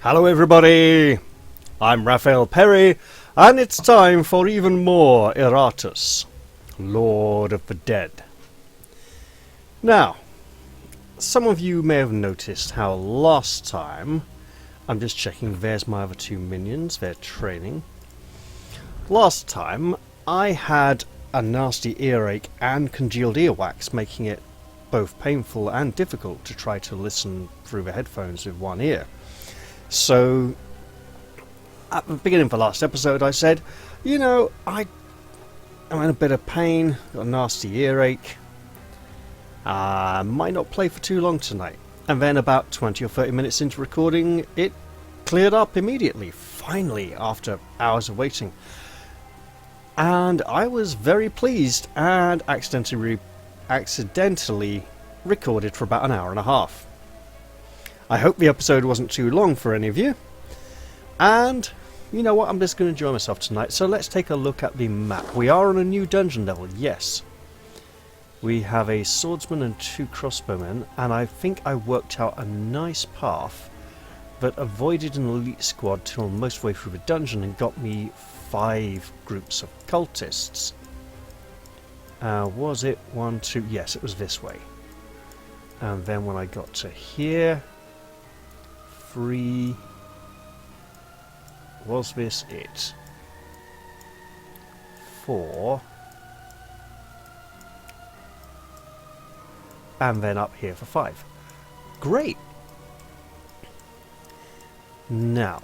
Hello everybody, I'm Raphael Perry, and it's time for even more Iratus, Lord of the Dead. Now, some of you may have noticed how last time, I'm just checking, there's my other two minions, they're training. Last time, I had a nasty earache and congealed earwax, making it both painful and difficult to try to listen through the headphones with one ear. So, at the beginning of the last episode I said, you know, I'm in a bit of pain, got a nasty earache, might not play for too long tonight. And then about 20 or 30 minutes into recording, it cleared up immediately, finally, after hours of waiting. And I was very pleased and accidentally recorded for about an hour and a half. I hope the episode wasn't too long for any of you. And you know what, I'm just going to enjoy myself tonight. So let's take a look at the map. We are on a new dungeon level, yes. We have a swordsman and two crossbowmen, and I think I worked out a nice path that avoided an elite squad till most of the way through the dungeon and got me 5 groups of cultists. Was it 1, 2? Yes, it was this way. And then when I got to here, 3. Was this it? 4. And then up here for 5. Great! Now,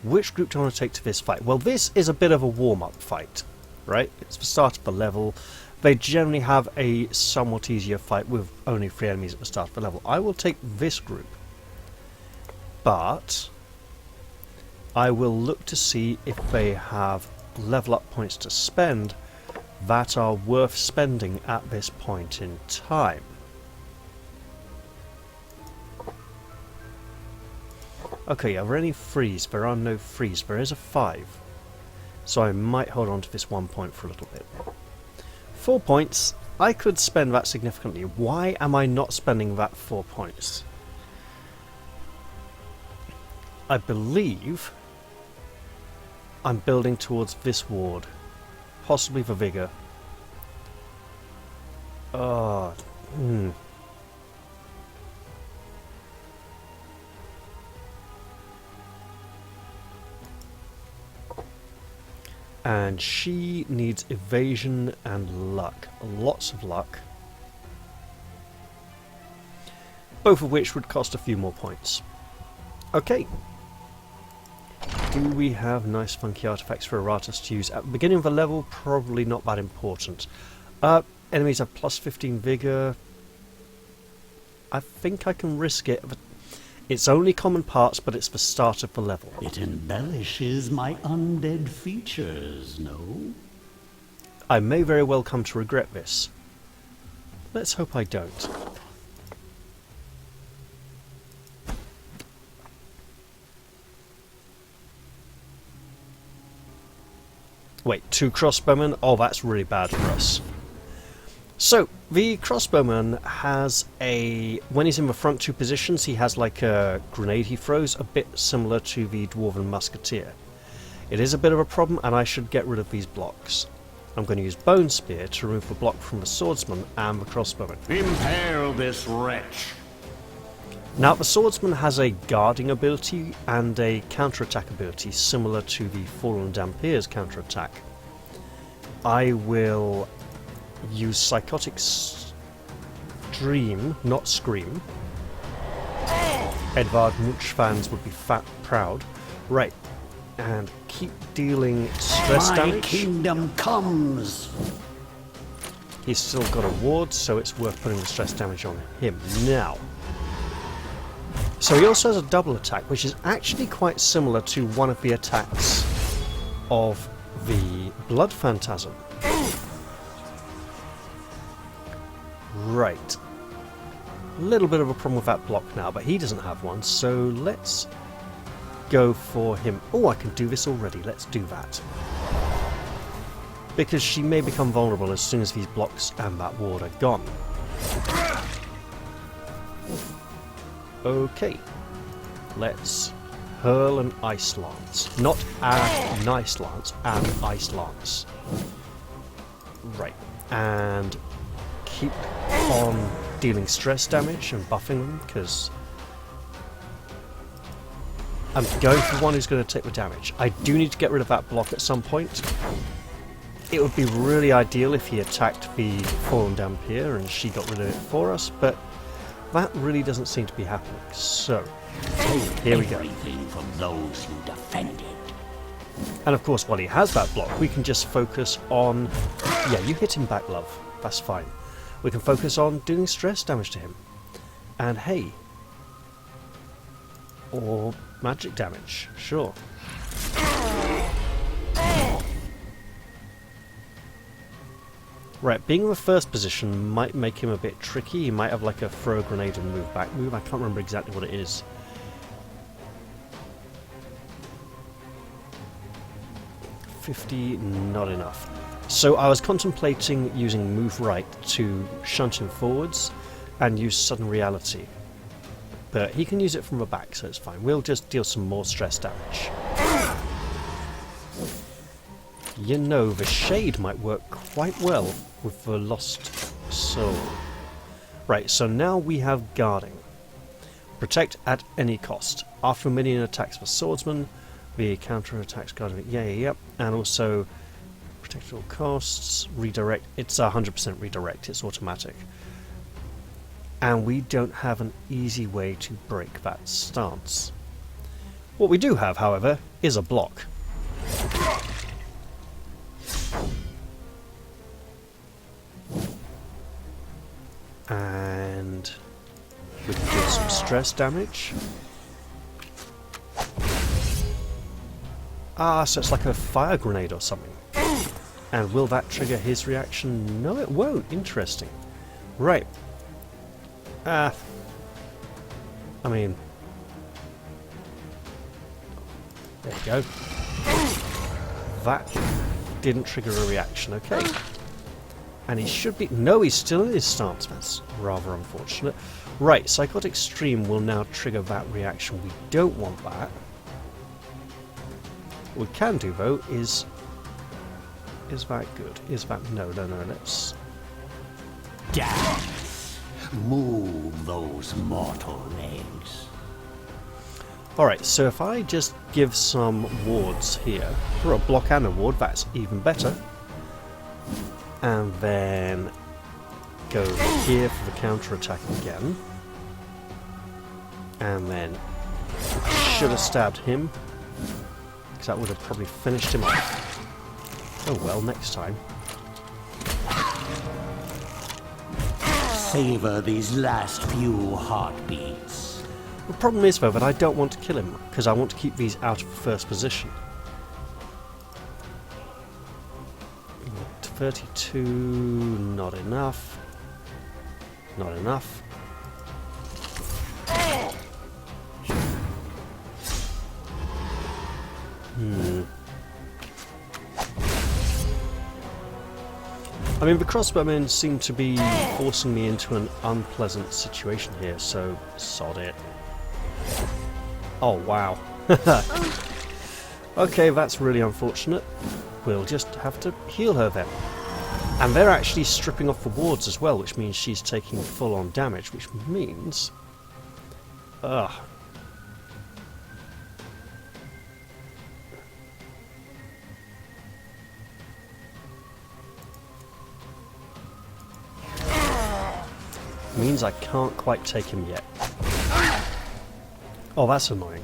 which group do I want to take to this fight? Well, this is a bit of a warm-up fight, right? It's the start of the level. They generally have a somewhat easier fight with only 3 enemies at the start of the level. I will take this group, but I will look to see if they have level up points to spend that are worth spending at this point in time. Okay, are there any 3s? There are no 3s. There is a 5. So I might hold on to this 1 point for a little bit. 4 points. I could spend that significantly. Why am I not spending that 4 points? I believe I'm building towards this ward. Possibly for Vigor. And she needs evasion and luck. Lots of luck. Both of which would cost a few more points. Okay. Do we have nice funky artifacts for Iratus to use? At the beginning of the level, probably not that important. Enemies have plus 15 vigor. I think I can risk it. But it's only common parts, but it's the start of the level. It embellishes my undead features, no? I may very well come to regret this. Let's hope I don't. Wait, 2 crossbowmen? Oh, that's really bad for us. So, the crossbowman has a... when he's in the front 2 positions, he has like a grenade he throws, a bit similar to the dwarven musketeer. It is a bit of a problem, and I should get rid of these blocks. I'm going to use Bone Spear to remove the block from the swordsman and the crossbowman. Impale this wretch! Now, the swordsman has a guarding ability and a counterattack ability similar to the Fallen Dampier's counterattack. I will use Psychotic Stream, not Scream. Edvard Munch fans would be proud. Right, and keep dealing stress damage. My kingdom comes! He's still got a ward, so it's worth putting the stress damage on him. Now, so he also has a double attack, which is actually quite similar to one of the attacks of the Blood Phantasm. Right. A little bit of a problem with that block now, but he doesn't have one, so let's go for him. Oh, I can do this already. Let's do that. Because she may become vulnerable as soon as these blocks and that ward are gone. Okay. Let's hurl an ice lance. Not a nice lance, an ice lance. Right. And keep on dealing stress damage and buffing them, because I'm going for one who's going to take the damage. I do need to get rid of that block at some point. It would be really ideal if he attacked the fallen Dampier and she got rid of it for us, but that really doesn't seem to be happening. So, here we go. Everything from those who defended. And of course, while he has that block, we can just focus on... Yeah, you hit him back, love. That's fine. We can focus on doing stress damage to him. And hey... Or magic damage, sure. Right, being in the first position might make him a bit tricky. He might have like a throw a grenade and move back move. I can't remember exactly what it is. $50, not enough. So I was contemplating using move right to shunt him forwards and use sudden reality. But he can use it from the back, so it's fine. We'll just deal some more stress damage. You know, the shade might work quite well with the lost soul. Right, so now we have guarding. Protect at any cost. After a minion attacks the swordsman, the counter attacks guarding. Yeah. And also protect at all costs. Redirect. It's 100% redirect. It's automatic. And we don't have an easy way to break that stance. What we do have, however, is a block. And we can do some stress damage. Ah, so it's like a fire grenade or something. And will that trigger his reaction? No, it won't. Interesting. Right. I mean... There you go. That didn't trigger a reaction, okay. And he should be... No, he's still in his stance. That's rather unfortunate. Right, Psychotic Stream will now trigger that reaction. We don't want that. What we can do, though, is... Is that good? Is that... No, let's... Dance. Move those mortal legs. Alright, so if I just give some wards here, for a block and a ward, that's even better. And then go here for the counter-attack again. And then I should have stabbed him, because that would have probably finished him off. Oh well, next time. Savor these last few heartbeats. The problem is, though, that I don't want to kill him, because I want to keep these out of first position. 32, not enough. Not enough. I mean, the Crossbowmen seem to be forcing me into an unpleasant situation here, so sod it. Oh, wow. Okay, that's really unfortunate. We'll just have to heal her then. And they're actually stripping off the wards as well, which means she's taking full-on damage, which means... Ugh. Means I can't quite take him yet. Oh, that's annoying.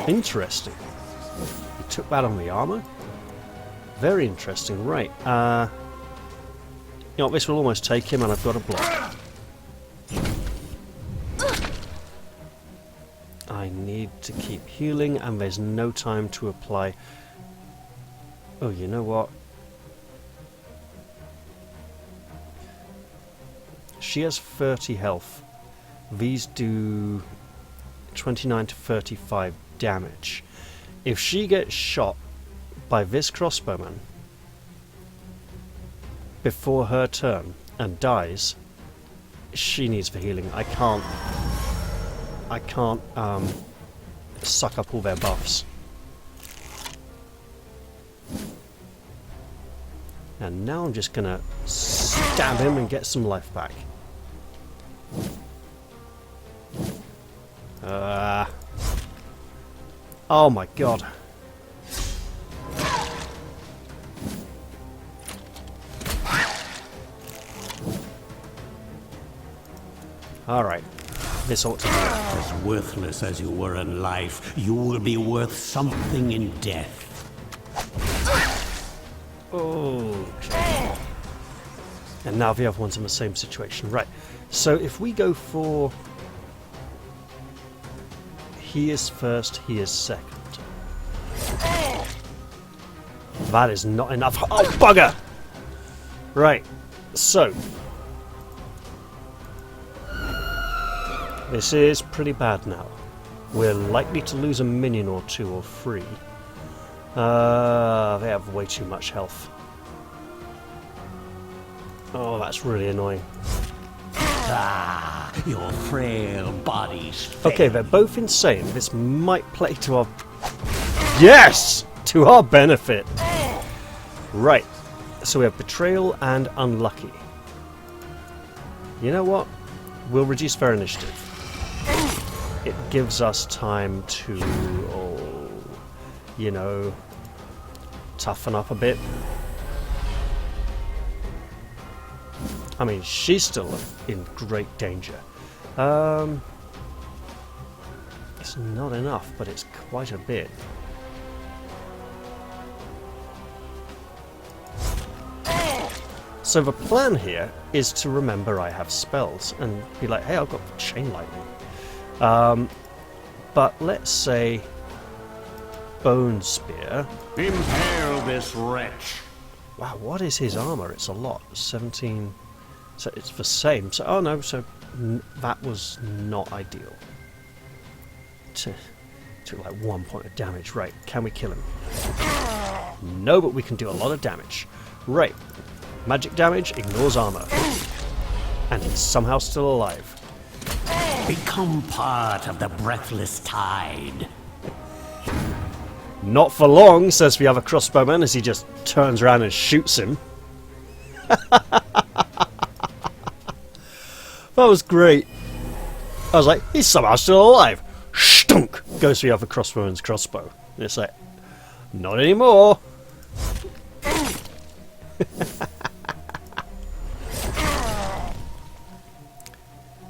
Interesting. He took that on the armor. Very interesting. Right. You know what, this will almost take him, and I've got a block. I need to keep healing, and there's no time to apply... Oh, you know what? She has 30 health. These do 29 to 35 damage. If she gets shot by this crossbowman before her turn and dies, she needs the healing. I can't I can't suck up all their buffs. And now I'm just gonna stab him and get some life back. Oh my god. Alright, this ought to be it. As worthless as you were in life, you will be worth something in death. Okay. And now the other one's in the same situation. Right, so if we go for... He is first, he is second. That is not enough. Oh, bugger! Right, so... This is pretty bad now. We're likely to lose a minion or two or three. They have way too much health. Oh, that's really annoying. Ah, your frail bodies fail. Okay, they're both insane. This might play to our... Yes! To our benefit. Right. So we have Betrayal and Unlucky. You know what? We'll reduce their initiative. It gives us time to, you know, toughen up a bit. I mean, she's still in great danger. It's not enough, but it's quite a bit. So the plan here is to remember I have spells and be like, hey, I've got Chain Lightning. But let's say Bone Spear. Impale this wretch. Wow, what is his armor? It's a lot. 17. So it's the same. So, oh no, so that was not ideal. Took like 1 point of damage. Right, can we kill him? No, but we can do a lot of damage. Right, magic damage ignores armor. And he's somehow still alive. Become part of the breathless tide. Not for long, says the other crossbowman as he just turns around and shoots him. That was great. I was like, he's somehow still alive. Stunk! Goes to the other crossbowman's crossbow. And it's like, not anymore.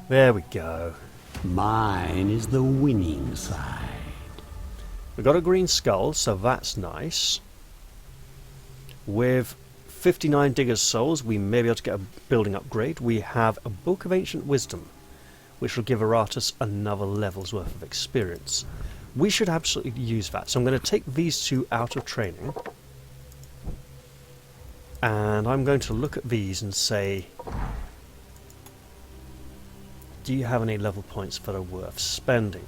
There we go. Mine is the winning side. We've got a green skull, so that's nice. With 59 Digger's Souls, we may be able to get a building upgrade. We have a Book of Ancient Wisdom, which will give Iratus another level's worth of experience. We should absolutely use that. So I'm going to take these two out of training. And I'm going to look at these and say, do you have any level points that are worth spending?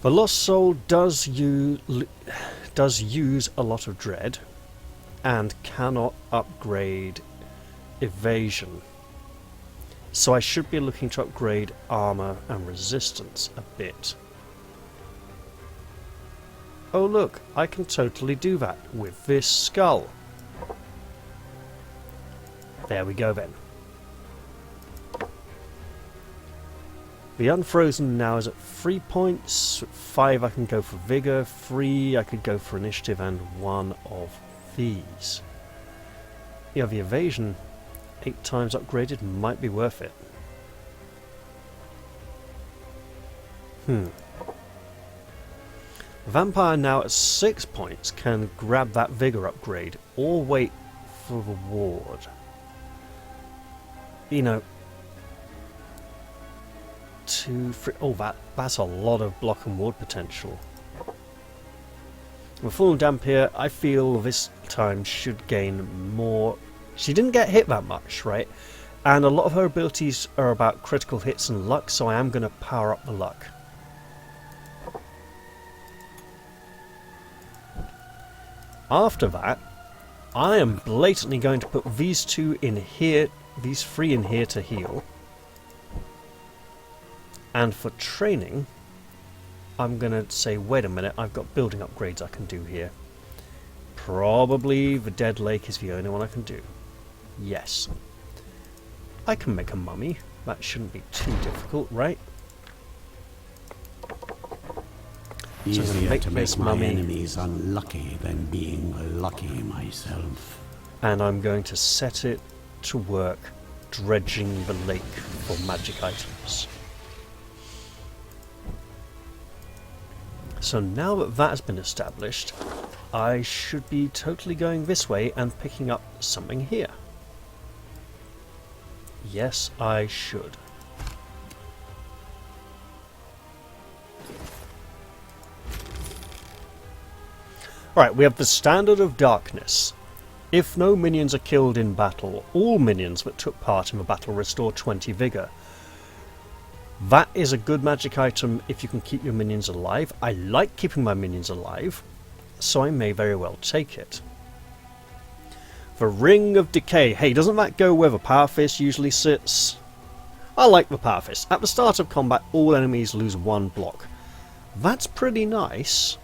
The Lost Soul does use a lot of dread and cannot upgrade evasion. So I should be looking to upgrade armor and resistance a bit. Oh look, I can totally do that with this skull. There we go then. The Unfrozen now is at 3 points. 5 I can go for Vigor, 3 I could go for Initiative, and 1 of these. Yeah, the Evasion 8 times upgraded might be worth it. Vampire now at 6 points can grab that Vigor upgrade or wait for the ward. You know, 2, 3... Oh, that's a lot of block and ward potential. With Fallen Dampier, I feel this time should gain more... She didn't get hit that much, right? And a lot of her abilities are about critical hits and luck, so I am going to power up the luck. After that, I am blatantly going to put these two in here, these 3 in here to heal. And for training, I'm going to say, wait a minute, I've got building upgrades I can do here. Probably the Dead Lake is the only one I can do. Yes. I can make a mummy. That shouldn't be too difficult, right? So Easier to make my enemies unlucky than being lucky myself. And I'm going to set it to work dredging the lake for magic items. So now that that has been established, I should be totally going this way and picking up something here. Yes, I should. Alright, we have the Standard of Darkness. If no minions are killed in battle, all minions that took part in the battle restore 20 vigor. That is a good magic item if you can keep your minions alive. I like keeping my minions alive, so I may very well take it. The Ring of Decay. Hey, doesn't that go where the Power Fist usually sits? I like the Power Fist. At the start of combat, all enemies lose 1 block. That's pretty nice.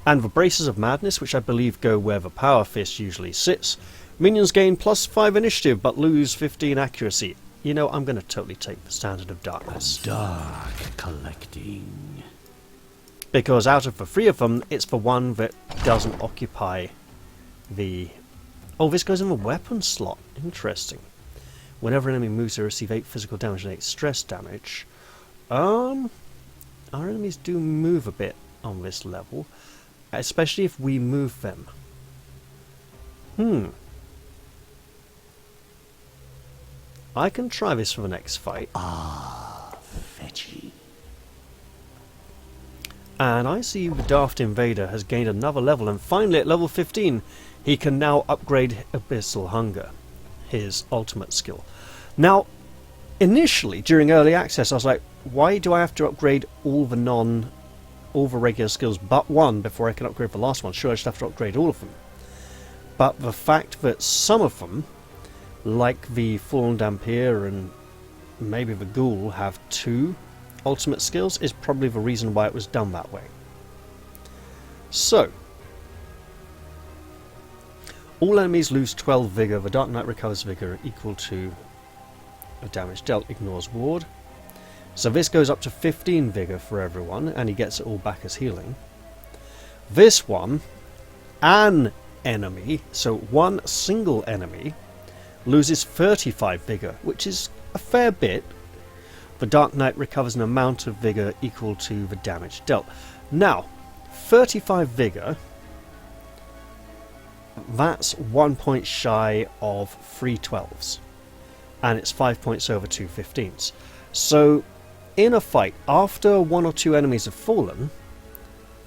And the Braces of Madness, which I believe go where the Power Fist usually sits. Minions gain +5 initiative, but lose 15 accuracy. You know, I'm going to totally take the Standard of Darkness. Dark collecting. Because out of the 3 of them, it's the one that doesn't occupy the... Oh, this goes in the weapon slot. Interesting. Whenever an enemy moves, they receive 8 physical damage and 8 stress damage. Our enemies do move a bit on this level. Especially if we move them. I can try this for the next fight. Fetchy. And I see the Daft Invader has gained another level, and finally at level 15 he can now upgrade Abyssal Hunger, his ultimate skill. Now, initially during early access I was like, why do I have to upgrade all the regular skills but one before I can upgrade the last one? Sure, I just have to upgrade all of them. But the fact that some of them, like the Fallen Dampier and maybe the Ghoul, have 2 ultimate skills is probably the reason why it was done that way. So, all enemies lose 12 vigor. The Dark Knight recovers vigor equal to the damage dealt, ignores ward. So this goes up to 15 vigor for everyone, and he gets it all back as healing. This one, an enemy, so one single enemy, loses 35 vigor, which is a fair bit. The Dark Knight recovers an amount of vigor equal to the damage dealt. Now, 35 vigor, that's 1 point shy of 3 12s, and it's 5 points over 2 15s. So, in a fight, after 1 or 2 enemies have fallen,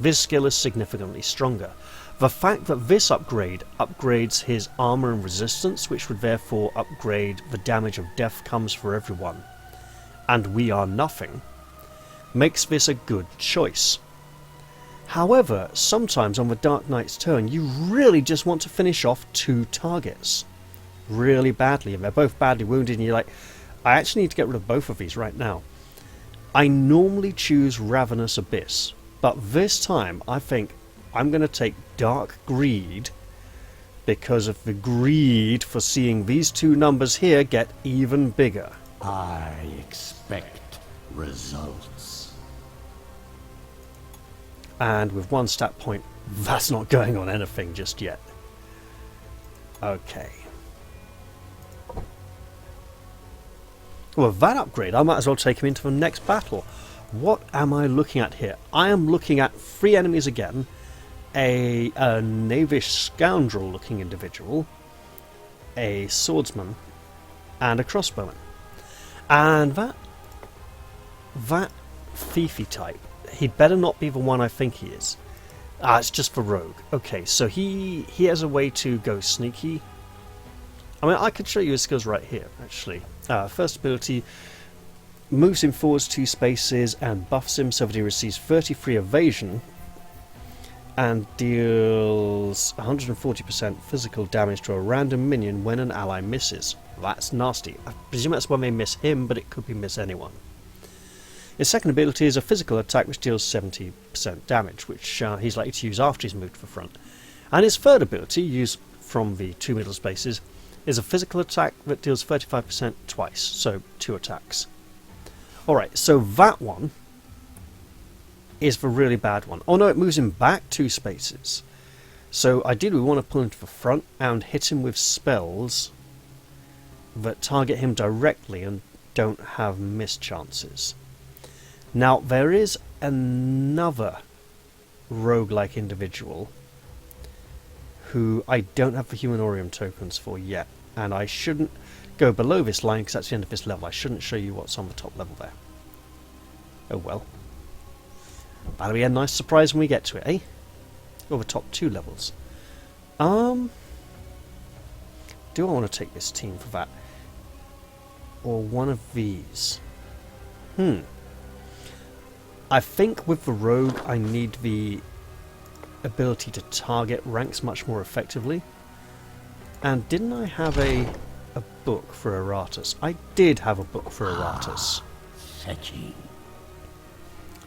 this skill is significantly stronger. The fact that this upgrade upgrades his armor and resistance, which would therefore upgrade the damage of death comes for everyone, and we are nothing, makes this a good choice. However, sometimes on the Dark Knight's turn, you really just want to finish off 2 targets really badly, and they're both badly wounded, and you're like, I actually need to get rid of both of these right now. I normally choose Ravenous Abyss, but this time I think I'm going to take Dark Greed because of the greed for seeing these 2 numbers here get even bigger. I expect results. And with 1 stat point, that's not going on anything just yet. Okay. Well, with that upgrade, I might as well take him into the next battle. What am I looking at here? I am looking at 3 enemies again. A knavish scoundrel-looking individual, a swordsman, and a crossbowman. And that thiefy type, he'd better not be the one I think he is. It's just for rogue. Okay, so he has a way to go sneaky. I mean, I could show you his skills right here, actually. First ability moves him forwards 2 spaces and buffs him so that he receives 33 evasion and deals 140% physical damage to a random minion when an ally misses. That's nasty. I presume that's when they miss him, but it could be miss anyone. His second ability is a physical attack which deals 70% damage, which he's likely to use after he's moved to the front. And his third ability, used from the 2 middle spaces, is a physical attack that deals 35% twice, so 2 attacks. Alright, so that one is the really bad one. Oh no, it moves him back 2 spaces. So ideally we want to pull him to the front and hit him with spells that target him directly and don't have miss chances. Now there is another roguelike individual who I don't have the Humanorium tokens for yet, and I shouldn't go below this line because that's the end of this level. I shouldn't show you what's on the top level there. Oh well. That'll be a nice surprise when we get to it, eh? Or the top 2 levels. Do I want to take this team for that? Or one of these? I think with the rogue I need the ability to target ranks much more effectively. And didn't I have a book for Iratus? I did have a book for Iratus. Fetching.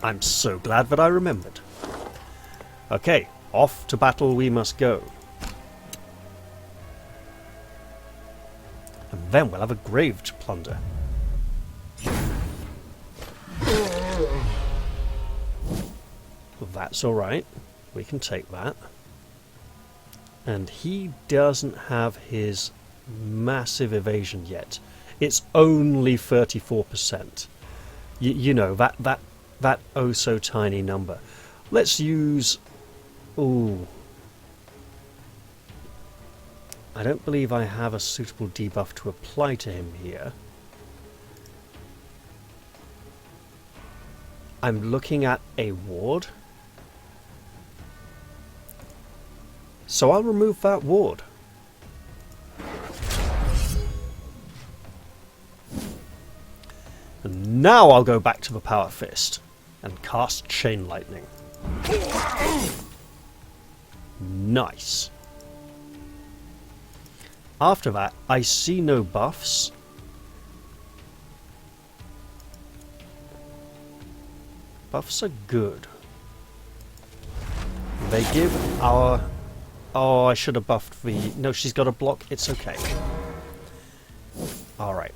I'm so glad that I remembered. Okay, off to battle we must go. And then we'll have a grave to plunder. That's alright. We can take that. And he doesn't have his massive evasion yet. It's only 34%. You know, that oh so tiny number. Let's use... Ooh. I don't believe I have a suitable debuff to apply to him here. I'm looking at a ward. So I'll remove that ward. And now I'll go back to the Power Fist and cast Chain Lightning. Nice. After that, I see no buffs. Buffs are good. They give our... Oh, I should have buffed the... No, she's got a block. It's okay. Alright.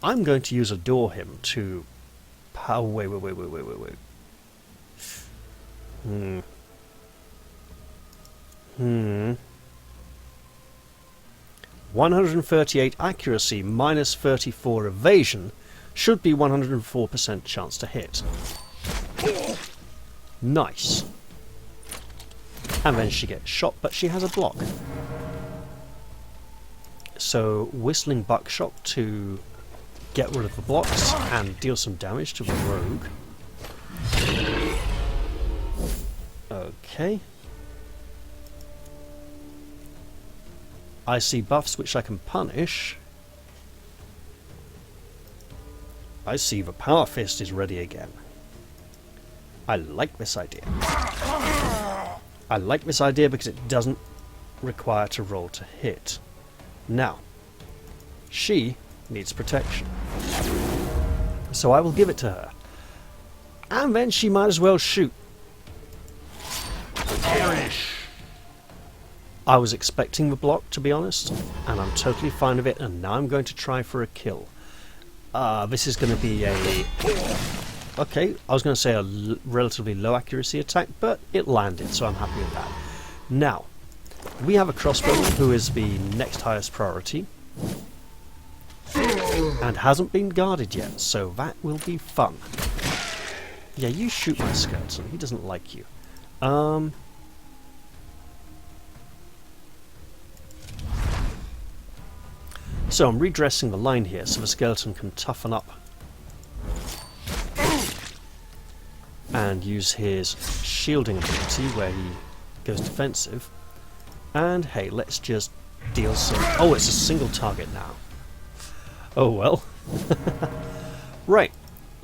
I'm going to use Adore him to... Oh, wait. 138 accuracy minus 34 evasion should be 104% chance to hit. Nice. And then she gets shot, but she has a block. So Whistling Buckshot to get rid of the blocks and deal some damage to the rogue. Okay. I see buffs which I can punish. I see the Power Fist is ready again. I like this idea. I like this idea because it doesn't require to roll to hit. Now, she needs protection. So I will give it to her. And then she might as well shoot. I was expecting the block, to be honest, and I'm totally fine with it, and now I'm going to try for a kill. This is going to be a... Okay, I was going to say a relatively low accuracy attack, but it landed, so I'm happy with that. Now, we have a Crossbowman who is the next highest priority, and hasn't been guarded yet, so that will be fun. Yeah, you shoot my skeleton, he doesn't like you. So I'm redressing the line here so the skeleton can toughen up and use his shielding ability where he goes defensive. And hey, let's just deal some... Oh, it's a single target now. Oh well. Right,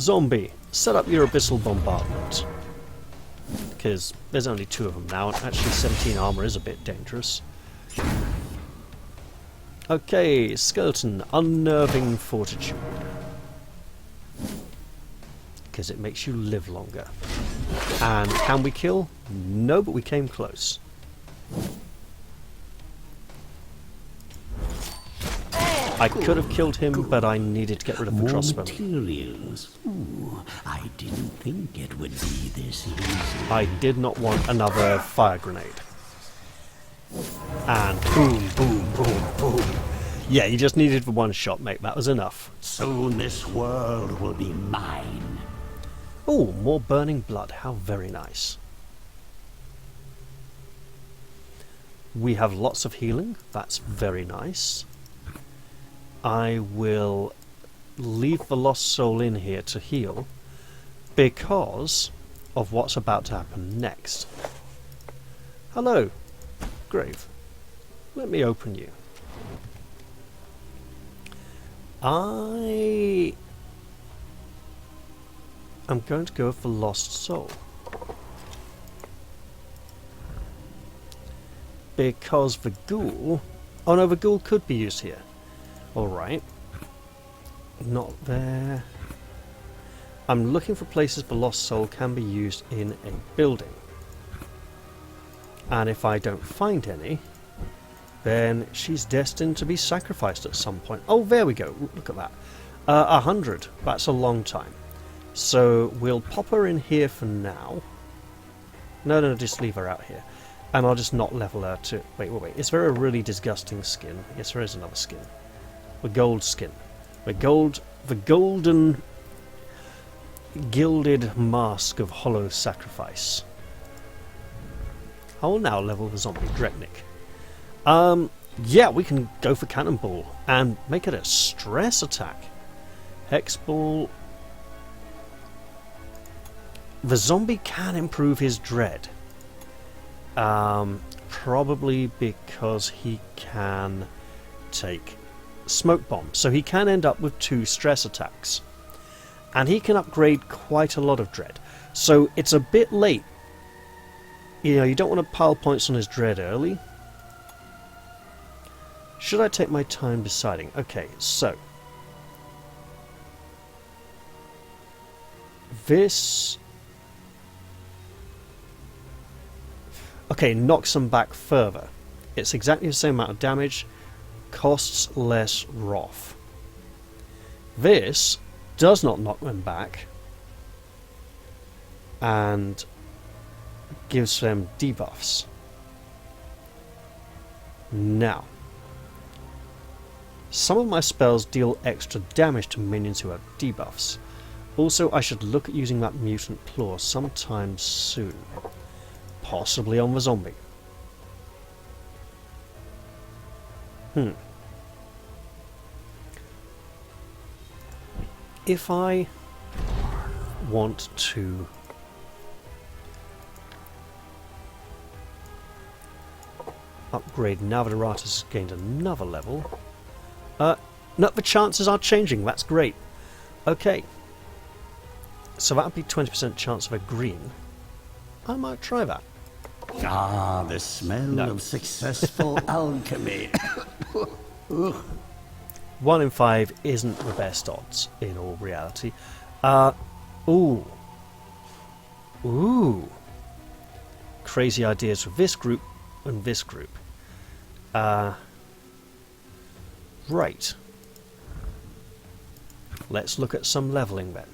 zombie, set up your abyssal bombardment. Because there's only 2 of them now, and actually 17 armor is a bit dangerous. Okay, skeleton, unnerving fortitude. because it makes you live longer. And can we kill? No, but we came close. I could have killed him, but I needed to get rid of the More crossbow. materials. Ooh, I didn't think it would be this easy. I did not want another fire grenade. And boom, boom, boom, boom. Yeah, you just needed the one shot, mate. That was enough. Soon this world will be mine. Oh, more burning blood. How very nice. We have lots of healing. That's very nice. I will leave the lost soul in here to heal because of what's about to happen next. Hello, grave. Let me open you. I am going to go for lost soul. Because the ghoul... Oh no, the ghoul could be used here. Alright. Not there. I'm looking for places the lost soul can be used in a building. And if I don't find any, then she's destined to be sacrificed at some point. Oh, there we go. Look at that. 100. That's a long time. So we'll pop her in here for now. No, just leave her out here. And I'll just not level her to... Wait. Is there a really disgusting skin? Yes, there is another skin. The gold skin. The golden gilded mask of hollow sacrifice. I will now level the zombie Dreknik. Yeah, we can go for Cannonball and make it a stress attack. Hexball. The zombie can improve his dread. Probably because he can take smoke bomb. So he can end up with 2 stress attacks. And he can upgrade quite a lot of dread. So it's a bit late. You know, you don't want to pile points on his dread early. Should I take my time deciding? Okay, so this... Okay, knocks them back further. It's exactly the same amount of damage, costs less Wrath. This does not knock them back and gives them debuffs. Now, some of my spells deal extra damage to minions who have debuffs. Also, I should look at using that mutant claw sometime soon. Possibly on the zombie. If I want to upgrade now that Iratus has gained another level, no, the chances are changing. That's great. Okay, so that would be 20% chance of a green. I might try that. Ah, the smell of successful alchemy. 1 in 5 isn't the best odds in all reality. Ooh. Crazy ideas with this group and this group. Right. Let's look at some leveling then.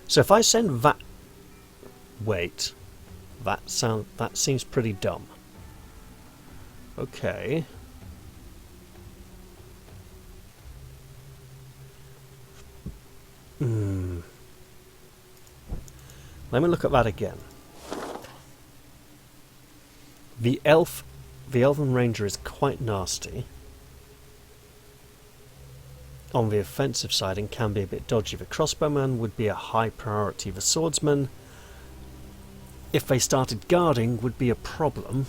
So if I send that... Wait. That seems pretty dumb. Okay. Let me look at that again. The Elven Ranger is quite nasty. On the offensive side and can be a bit dodgy. The Crossbowmen would be a high priority. The Swordsman, if they started guarding, would be a problem.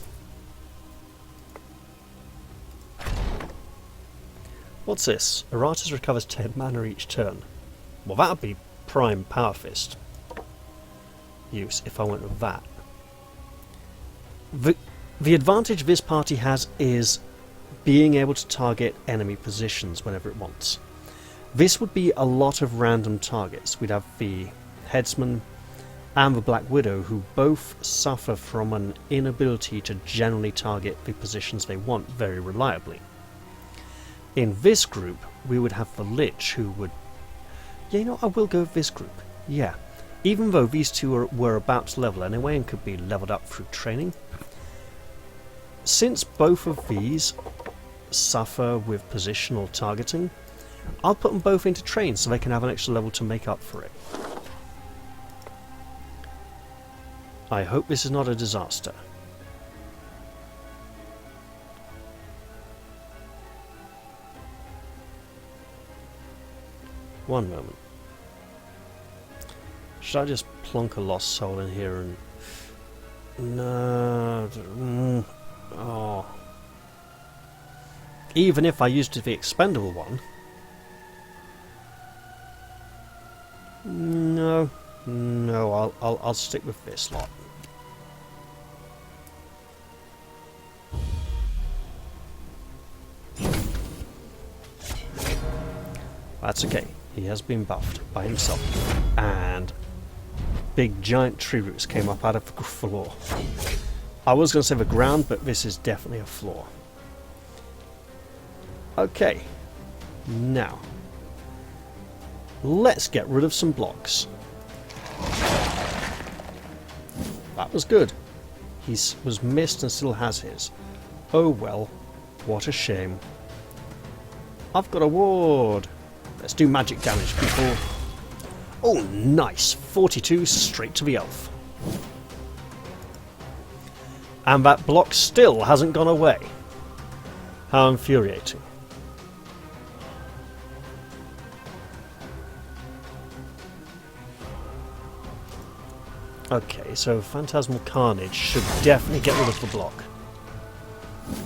What's this? Iratus recovers 10 mana each turn. Well, that would be prime Power Fist use if I went with that. The advantage this party has is being able to target enemy positions whenever it wants. This would be a lot of random targets. We'd have the Headsman and the Black Widow, who both suffer from an inability to generally target the positions they want very reliably. In this group, we would have the Lich, who would... Yeah, you know, I will go with this group. Yeah. Even though these two were about to level anyway and could be leveled up through training, since both of these suffer with positional targeting, I'll put them both into train so they can have an extra level to make up for it. I hope this is not a disaster. One moment. Should I just plonk a lost soul in here and... No... Oh. Even if I used the expendable one... No. No, I'll stick with this lot. That's okay. He has been buffed by himself. And big giant tree roots came up out of the floor. I was going to say the ground, but this is definitely a floor. Okay. Now, let's get rid of some blocks. That was good. He was missed and still has his. Oh well, what a shame. I've got a ward. Let's do magic damage, people. Oh, nice. 42 straight to the elf. And that block still hasn't gone away. How infuriating. Okay, so Phantasmal Carnage should definitely get rid of the block.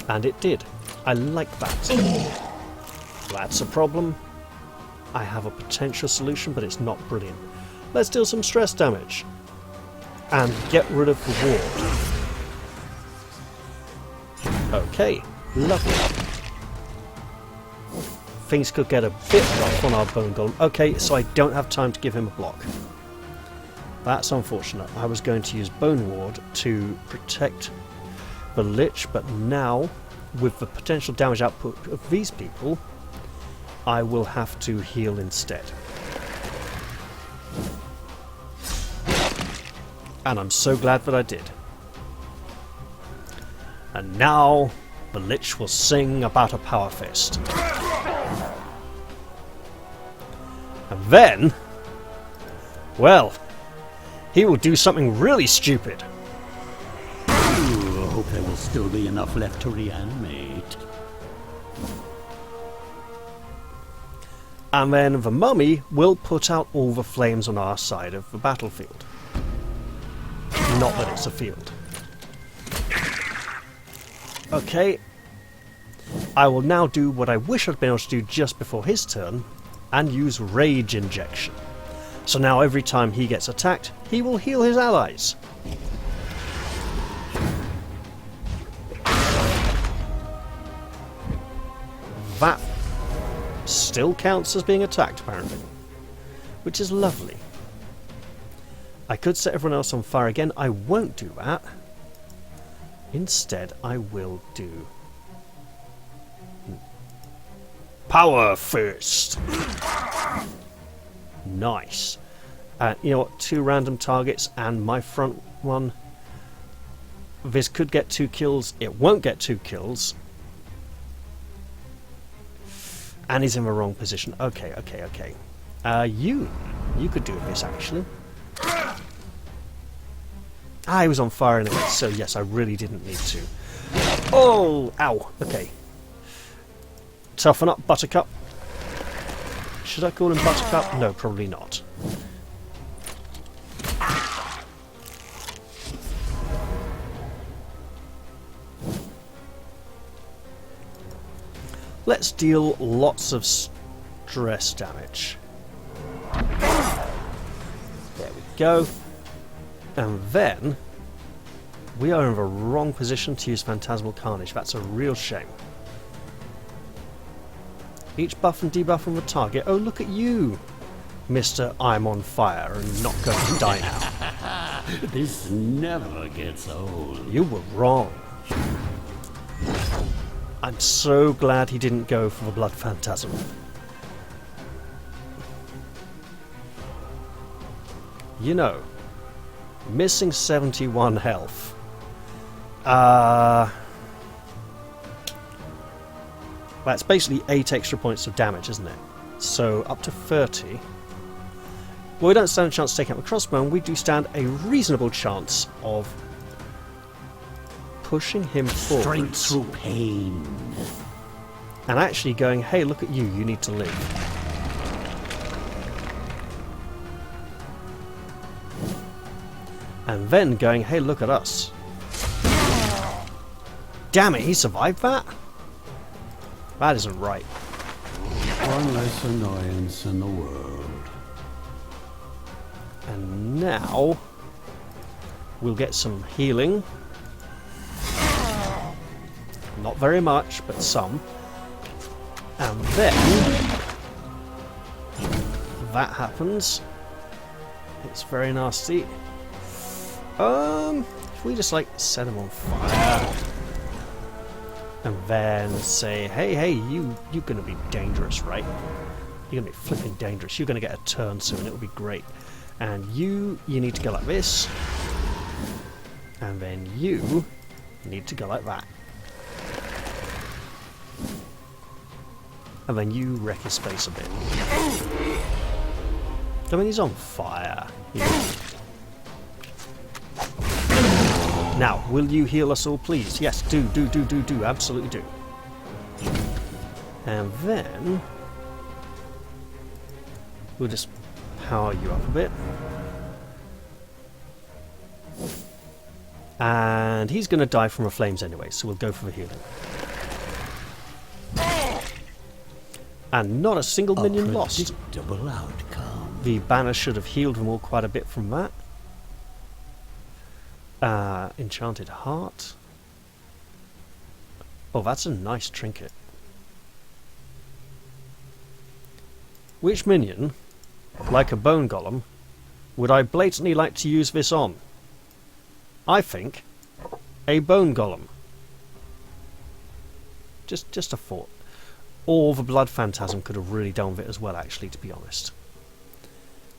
And it did. I like that. That's a problem. I have a potential solution, but it's not brilliant. Let's deal some stress damage. And get rid of the ward. Okay, lovely. Things could get a bit rough on our Bone Golem. Okay, so I don't have time to give him a block. That's unfortunate. I was going to use Bone Ward to protect the Lich, but now, with the potential damage output of these people, I will have to heal instead. And I'm so glad that I did. And now, the Lich will sing about a Power Fist. And then, well, he will do something really stupid. I hope there will still be enough left to reanimate. And then the mummy will put out all the flames on our side of the battlefield. Not that it's a field. Okay. I will now do what I wish I'd been able to do just before his turn, and use Rage Injection. So now every time he gets attacked, he will heal his allies. That still counts as being attacked, apparently. Which is lovely. I could set everyone else on fire again. I won't do that. Instead, I will do Power Fist. Nice. You know what? 2 random targets and my front one. This could get 2 kills. It won't get 2 kills. And he's in the wrong position. Okay. You could do this, actually. He was on fire anyway, so yes, I really didn't need to. Oh! Ow! Okay. Toughen up, Buttercup. Should I call him Buttercup? No, probably not. Let's deal lots of stress damage. There we go. And then we are in the wrong position to use Phantasmal Carnage. That's a real shame. Each buff and debuff on the target. Oh, look at you, Mr. I'm on fire and not going to die now. This never gets old. You were wrong. I'm so glad he didn't go for the Blood Phantasm. You know, missing 71 health. That's basically 8 extra points of damage, isn't it? So up to 30. Well, we don't stand a chance to take out the crossbow, we do stand a reasonable chance of pushing him forward. Strength through pain. And actually going, hey, look at you, you need to live. And then going, hey, look at us. Damn it, he survived that? That isn't right. One less annoyance in the world. And now we'll get some healing. Not very much, but some. And then that happens. It's very nasty. If we just like set him on fire and then say, hey, you're gonna be dangerous, right? You're gonna be flipping dangerous. You're gonna get a turn soon. It'll be great. And you need to go like this. And then you need to go like that. And then you wreck his face a bit. I mean, he's on fire. Now, will you heal us all, please? Yes, do. Absolutely do. And then we'll just power you up a bit. And he's going to die from the flames anyway, so we'll go for the healing. And not a single minion lost. Predictable outcome. The banner should have healed them all quite a bit from that. Enchanted Heart. Oh, that's a nice trinket. Which minion, like a bone golem, would I blatantly like to use this on? I think a bone golem. Just a thought. Or the Blood Phantasm could have really done with it as well, actually, to be honest.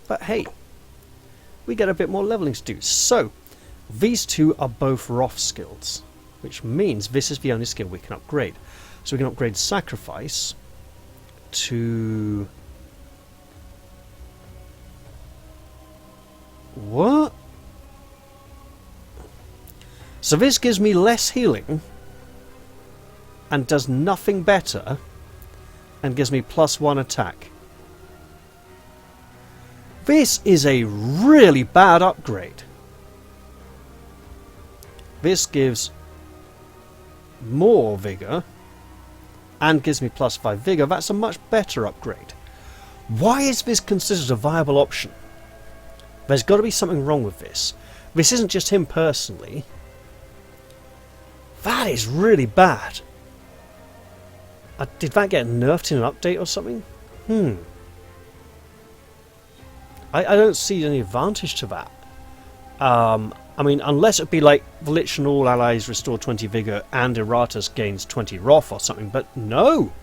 But hey, we get a bit more leveling to do. So, these two are both Wrath skills, which means this is the only skill we can upgrade. So we can upgrade Sacrifice to... What? So this gives me less healing and does nothing better and gives me +1 attack. This is a really bad upgrade. This gives more vigor and gives me +5 vigor. That's a much better upgrade. Why is this considered a viable option? There's got to be something wrong with this. This isn't just him personally. That is really bad. Did that get nerfed in an update or something? I don't see any advantage to that. I mean, unless it'd be like the Lich and all allies restore 20 vigor and Iratus gains 20 wrath or something, but no!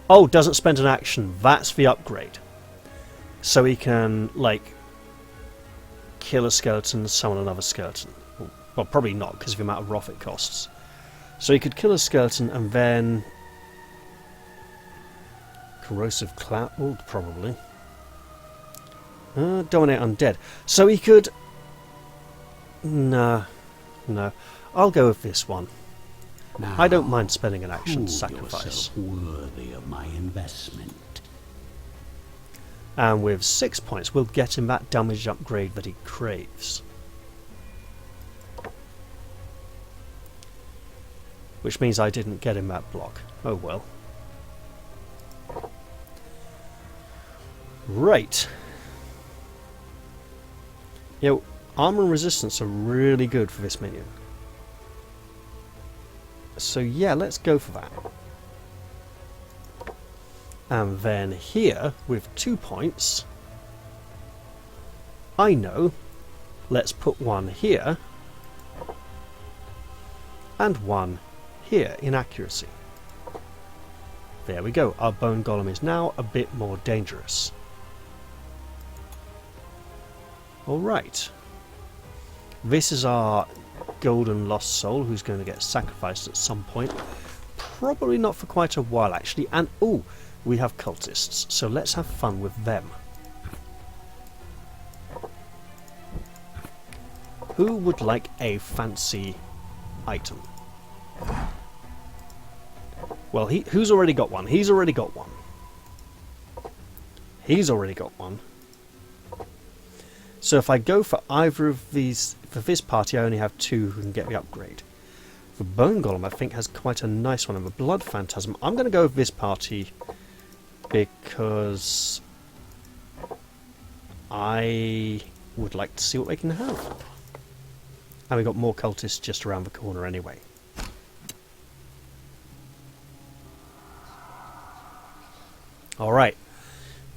Oh, doesn't spend an action. That's the upgrade. So he can, like, kill a skeleton, summon another skeleton. Well, probably not, because of the amount of wrath it costs. So he could kill a skeleton and then... Corrosive Clapboard, probably. Dominate Undead. So he could... No. I'll go with this one. Now, I don't mind spending an action prove sacrifice. yourself worthy of my investment. And with 6 points, we'll get him that damage upgrade that he craves. Which means I didn't get him that block. Oh well. Right. You know, armor and resistance are really good for this minion. So yeah, let's go for that. And then here, with 2 points, I know, let's put one here, and one here in accuracy. There we go, our bone golem is now a bit more dangerous. Alright. This is our golden lost soul who's going to get sacrificed at some point. Probably not for quite a while actually. And oh, we have cultists, so let's have fun with them. Who would like a fancy item? Well, who's already got one? He's already got one. He's already got one. So if I go for either of these, for this party I only have 2 who can get the upgrade. The Bone Golem I think has quite a nice one, and the Blood Phantasm, I'm going to go with this party because I would like to see what they can have. And we got more cultists just around the corner anyway. Alright.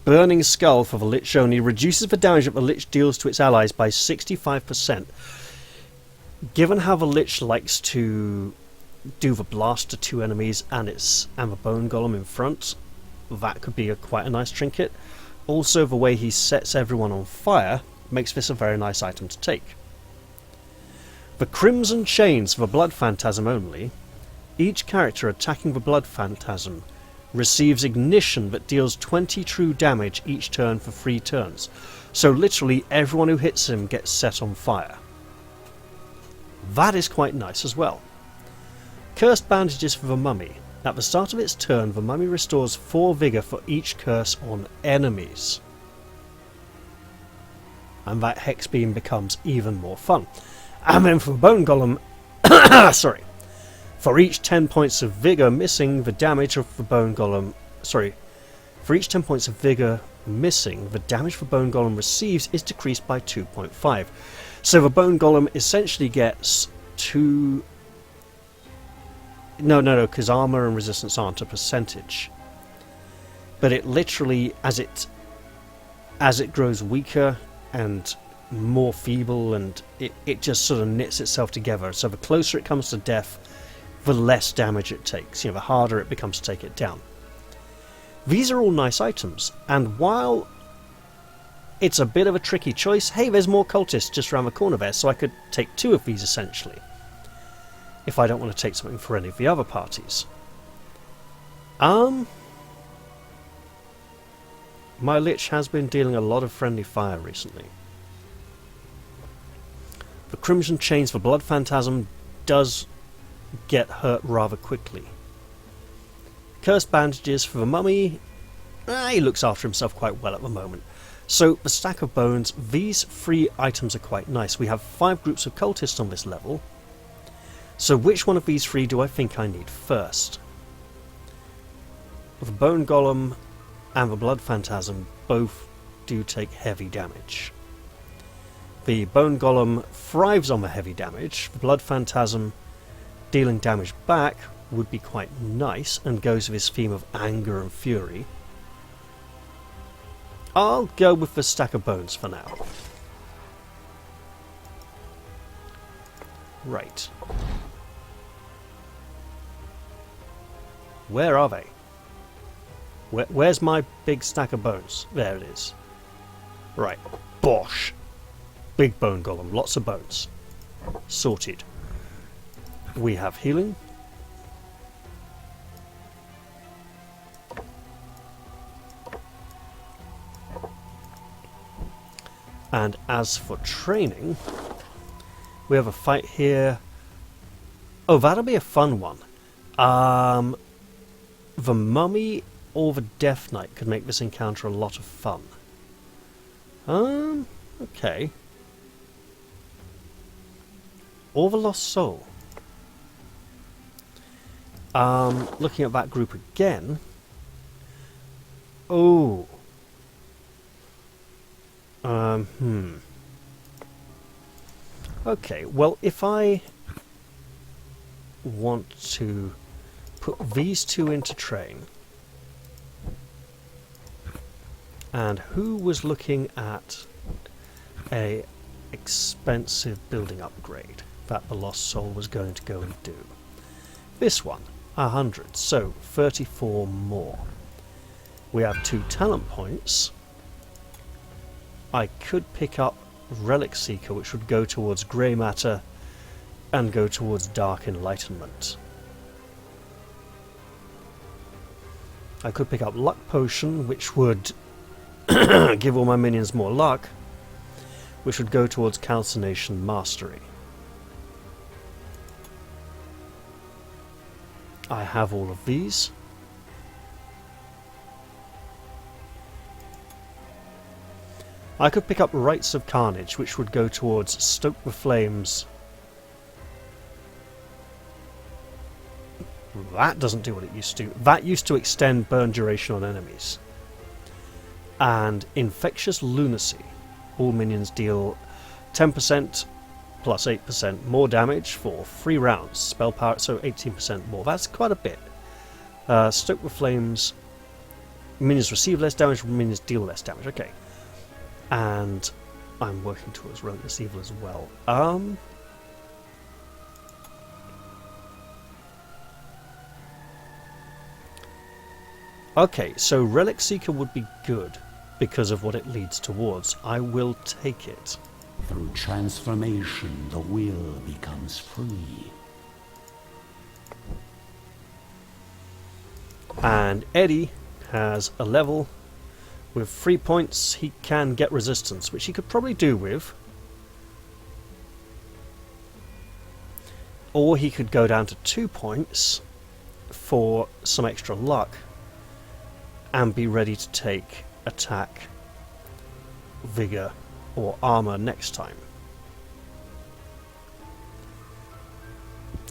Burning Skull for the Lich only reduces the damage that the Lich deals to its allies by 65%. Given how the Lich likes to do the blast to 2 enemies and the Bone Golem in front, that could be quite a nice trinket. Also, the way he sets everyone on fire makes this a very nice item to take. The Crimson Chains for the Blood Phantasm only. Each character attacking the Blood Phantasm receives ignition that deals 20 true damage each turn for 3 turns. So literally everyone who hits him gets set on fire. That is quite nice as well. Cursed Bandages for the Mummy. At the start of its turn, the Mummy restores 4 vigor for each curse on enemies. And that Hex Beam becomes even more fun. And then for the Bone Golem, sorry. For each 10 points of vigor missing, the damage of the Bone Golem... Sorry. For each 10 points of vigor missing, the damage the Bone Golem receives is decreased by 2.5. So the Bone Golem essentially gets 2... No, because armor and resistance aren't a percentage. But it literally, as it grows weaker and more feeble, and it just sort of knits itself together. So the closer it comes to death, the less damage it takes. You know, the harder it becomes to take it down. These are all nice items, and while it's a bit of a tricky choice, hey, there's more cultists just around the corner there, so I could take 2 of these essentially, if I don't want to take something for any of the other parties. My Lich has been dealing a lot of friendly fire recently. The Crimson Chains for Blood Phantasm does get hurt rather quickly. Cursed Bandages for the Mummy, he looks after himself quite well at the moment. So the Stack of Bones, these 3 items are quite nice. We have 5 groups of cultists on this level. So which one of these 3 do I think I need first? The Bone Golem and the Blood Phantasm both do take heavy damage. The Bone Golem thrives on the heavy damage. The Blood Phantasm dealing damage back would be quite nice and goes with his theme of anger and fury. I'll go with the Stack of Bones for now. Right. Where are they? Where's my big stack of bones? There it is. Right. Bosh. Big Bone Golem. Lots of bones. Sorted. We have healing. And as for training, we have a fight here. Oh, that'll be a fun one. The Mummy or the Death Knight could make this encounter a lot of fun. Okay. Or the Lost Soul. Looking at that group again. Oh. Okay, well, if I want to put these 2 into train, And who was looking at a expensive building upgrade that the Lost Soul was going to go and do? This one, 100, so 34 more. We have 2 talent points. I could pick up Relic Seeker, which would go towards Grey Matter and go towards Dark Enlightenment. I could pick up Luck Potion, which would give all my minions more luck, which would go towards Calcination Mastery. I have all of these. I could pick up Rites of Carnage, which would go towards Stoke the Flames. That doesn't do what it used to. That used to extend burn duration on enemies. And Infectious Lunacy. All minions deal 10% plus 8% more damage for 3 rounds. Spell power, so 18% more. That's quite a bit. Stoke the Flames. Minions receive less damage, minions deal less damage. Okay. And I'm working towards Relentless Evil as well. Okay, so Relic Seeker would be good because of what it leads towards. I will take it. Through transformation, the will becomes free. And Eddie has a level. With 3 points, he can get resistance, which he could probably do with. Or he could go down to 2 points for some extra luck and be ready to take attack, vigor, or armor next time.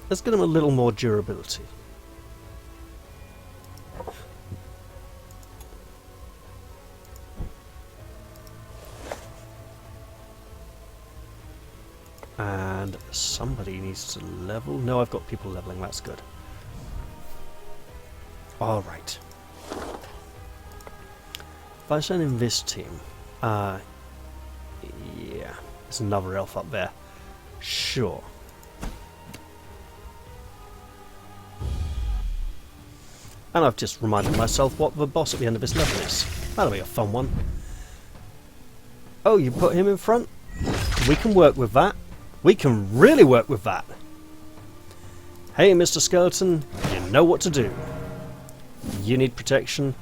Let's get him a little more durability. And somebody needs to level. No, I've got people leveling, that's good. Alright. If I send in this team, yeah, there's another elf up there. Sure. And I've just reminded myself what the boss at the end of this level is. That'll be a fun one. Oh, you put him in front? We can work with that. We can really work with that. Hey, Mr. Skeleton, you know what to do. You need protection.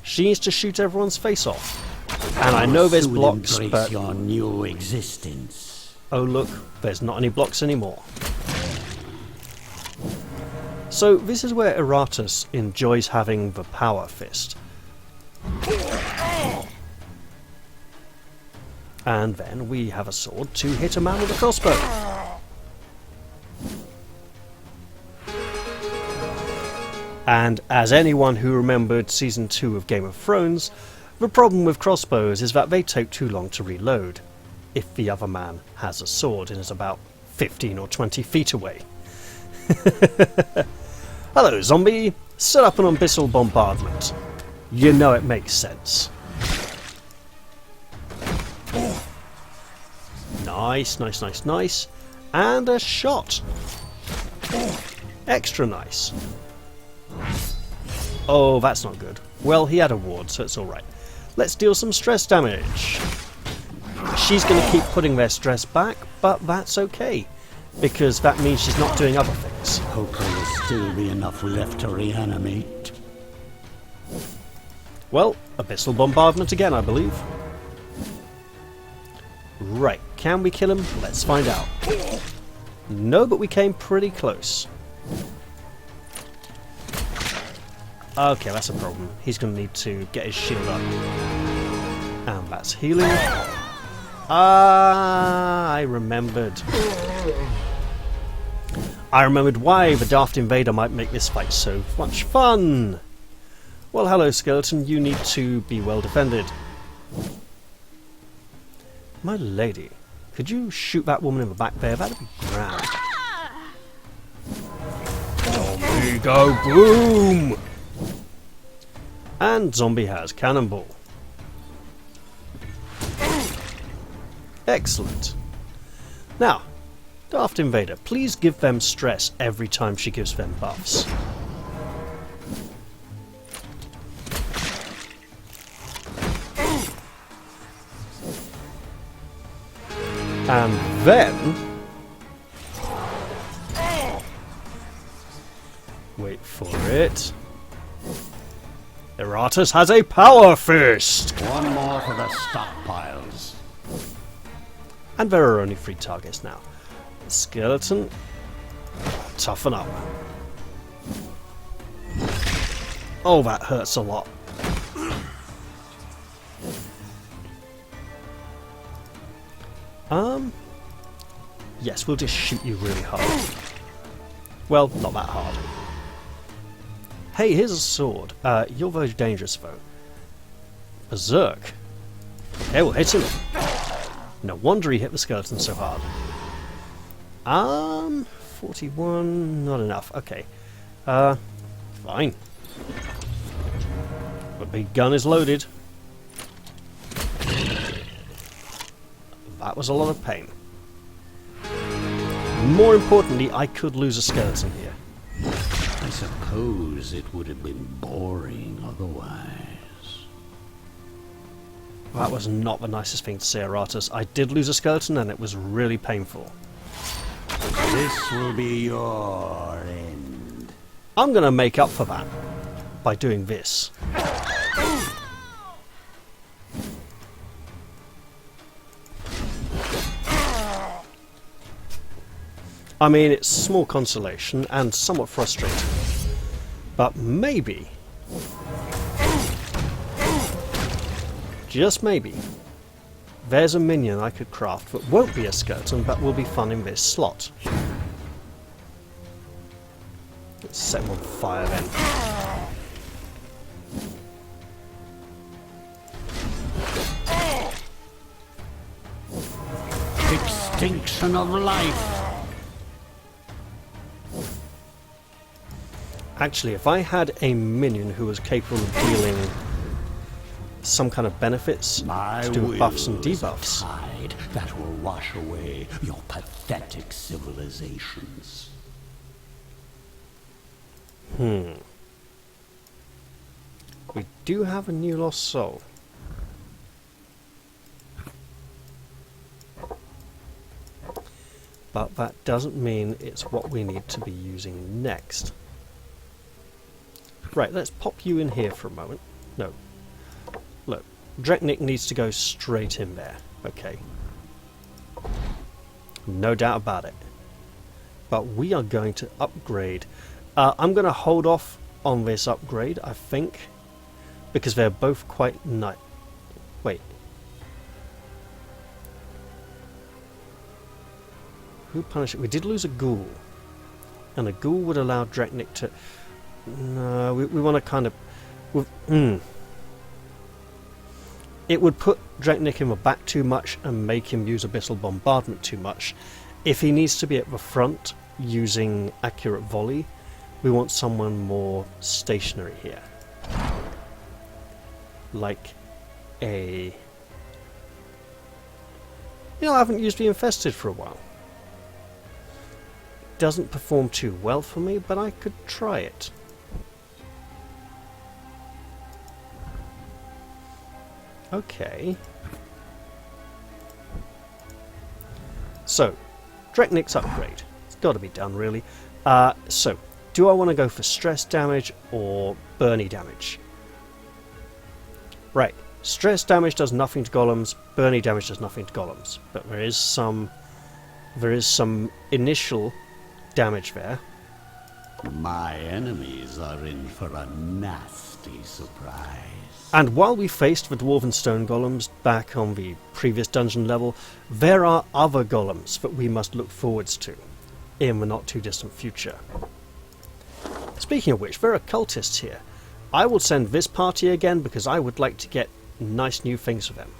She needs to shoot everyone's face off. And I know there's blocks, but... your new existence. Oh look, there's not any blocks anymore. So this is where Iratus enjoys having the power fist. And then we have a sword to hit a man with a crossbow. And as anyone who remembered Season 2 of Game of Thrones, the problem with crossbows is that they take too long to reload, if the other man has a sword and is about 15 or 20 feet away. Hello, zombie! Set up an abyssal bombardment. You know it makes sense. Nice, nice, nice, nice. And a shot. Extra nice. Oh, that's not good. Well, he had a ward, so it's alright. Let's deal some stress damage. She's going to keep putting their stress back, but that's okay, because that means she's not doing other things. Hope there will still be enough left to reanimate. Well, abyssal bombardment again, I believe. Right, can we kill him? Let's find out. No, but we came pretty close. Okay, that's a problem. He's going to need to get his shield up. And that's healing. Ah, I remembered. I remembered why the Daft Invader might make this fight so much fun. Well, hello, Skeleton. You need to be well defended. My lady, could you shoot that woman in the back there? That'd be grand. Zombie go boom! And zombie has cannonball. Excellent. Now, Daft Invader, please give them stress every time she gives them buffs. And then... wait for it. Iratus has a power fist! One more for the stockpiles. And there are only 3 targets now. Skeleton, toughen up. Oh, that hurts a lot. Yes, we'll just shoot you really hard. Well, not that hard. Hey, here's a sword. You're very dangerous, though. Berserk. Okay, we'll hit him. No wonder he hit the skeleton so hard. 41, not enough. Okay. Fine. The big gun is loaded. That was a lot of pain. More importantly, I could lose a skeleton here. I suppose it would have been boring otherwise. That was not the nicest thing to say, Iratus. I did lose a skeleton and it was really painful. This will be your end. I'm going to make up for that by doing this. I mean, it's small consolation and somewhat frustrating. But maybe, just maybe, there's a minion I could craft that won't be a skeleton but will be fun in this slot. Let's set him on fire then. Extinction of life. Actually, if I had a minion who was capable of dealing some kind of benefits to do with buffs and debuffs, tide that will wash away your pathetic civilizations. We do have a new lost soul. But that doesn't mean it's what we need to be using next. Right, let's pop you in here for a moment. No. Look, Dreknik needs to go straight in there. Okay. No doubt about it. But we are going to upgrade. I'm going to hold off on this upgrade, I think. Because they're both quite nice. Wait. Who punished it? We did lose a ghoul. And a ghoul would allow Dreknik to... No, we want to kind of... It would put Dreknik in the back too much and make him use Abyssal Bombardment too much. If he needs to be at the front using Accurate Volley, we want someone more stationary here. Like a... You know, I haven't used the Infested for a while. Doesn't perform too well for me, but I could try it. Okay. So, Dreknik's upgrade. It's got to be done, really. So, do I want to go for stress damage or burny damage? Right. Stress damage does nothing to golems. Burny damage does nothing to golems. But there is some initial damage there. My enemies are in for a nasty surprise. And while we faced the Dwarven Stone Golems back on the previous dungeon level, there are other golems that we must look forwards to in the not too distant future. Speaking of which, there are cultists here. I will send this party again because I would like to get nice new things for them.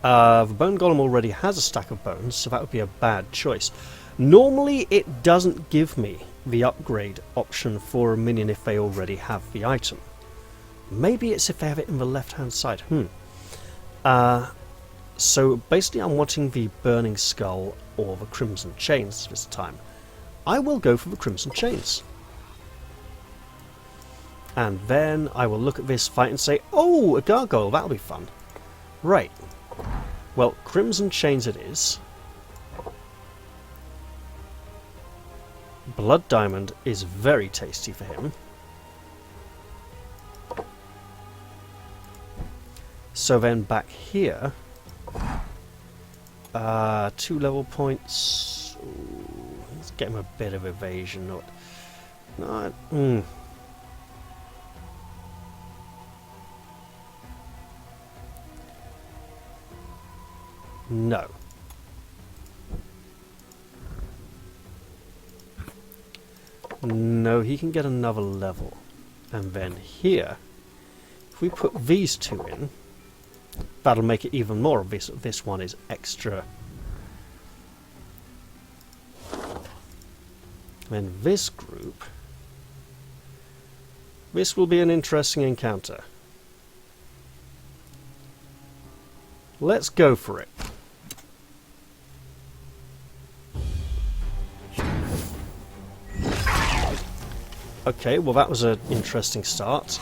The Bone Golem already has a stack of bones, so that would be a bad choice. Normally it doesn't give me the upgrade option for a minion if they already have the item. Maybe it's if they have it in the left-hand side. So basically I'm wanting the Burning Skull or the Crimson Chains this time. I will go for the Crimson Chains. And then I will look at this fight and say, oh, a gargoyle, that'll be fun. Right. Well, Crimson Chains it is. Blood Diamond is very tasty for him. So then back here, 2 level points. Ooh, let's get him a bit of evasion. No. No, he can get another level. And then here, if we put these two in, that'll make it even more obvious that this one is extra. And this group, this will be an interesting encounter. Let's go for it. Okay, well that was an interesting start.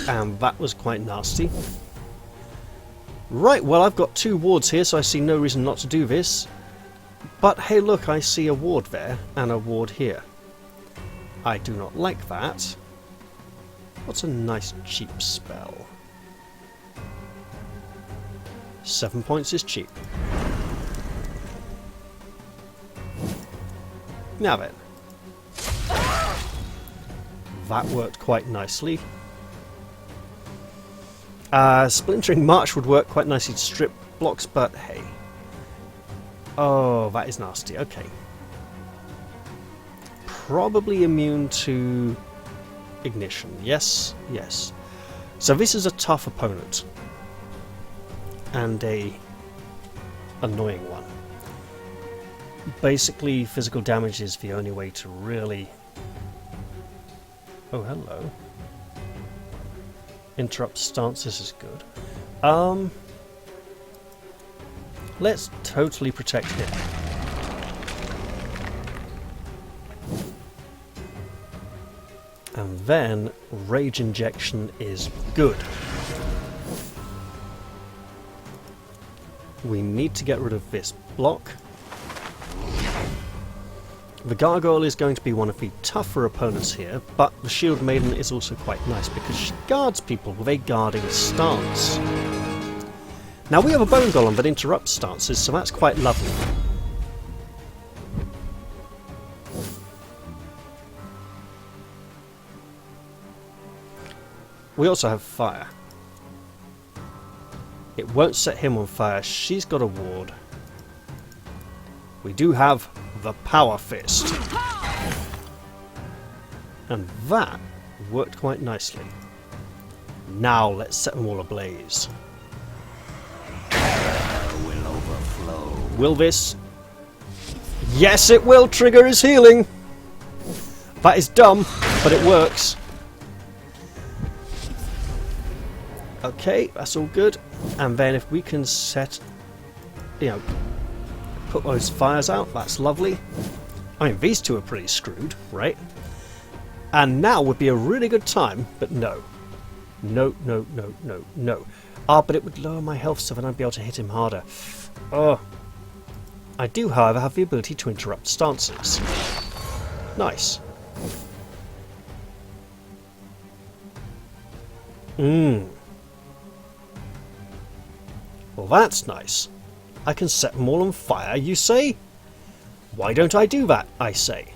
And that was quite nasty. Right, well I've got 2 wards here, so I see no reason not to do this. But hey look, I see a ward there, and a ward here. I do not like that. What's a nice cheap spell? 7 points is cheap. Now then. That worked quite nicely. Splintering March would work quite nicely to strip blocks, but hey. Oh, that is nasty. Okay. Probably immune to ignition. Yes, yes. So this is a tough opponent. And a annoying one. Basically, physical damage is the only way to really... Oh, hello. Interrupt stances is good. Let's totally protect him. And then Rage Injection is good. We need to get rid of this block. The Gargoyle is going to be one of the tougher opponents here, but the Shield Maiden is also quite nice because she guards people with a guarding stance. Now we have a Bone Golem that interrupts stances, so that's quite lovely. We also have fire. It won't set him on fire, she's got a ward. We do have the Power Fist. And that worked quite nicely. Now let's set them all ablaze. Will overflow. Will this? Yes, it will trigger his healing! That is dumb, but it works. Okay, that's all good. And then if we can set, put those fires out, that's lovely. I mean, these two are pretty screwed, right? And now would be a really good time, but no. No, no, no, no, no. But it would lower my health so then I'd be able to hit him harder. Oh. I do, however, have the ability to interrupt stances. Nice. Well, that's nice. I can set them all on fire, you say? Why don't I do that, I say?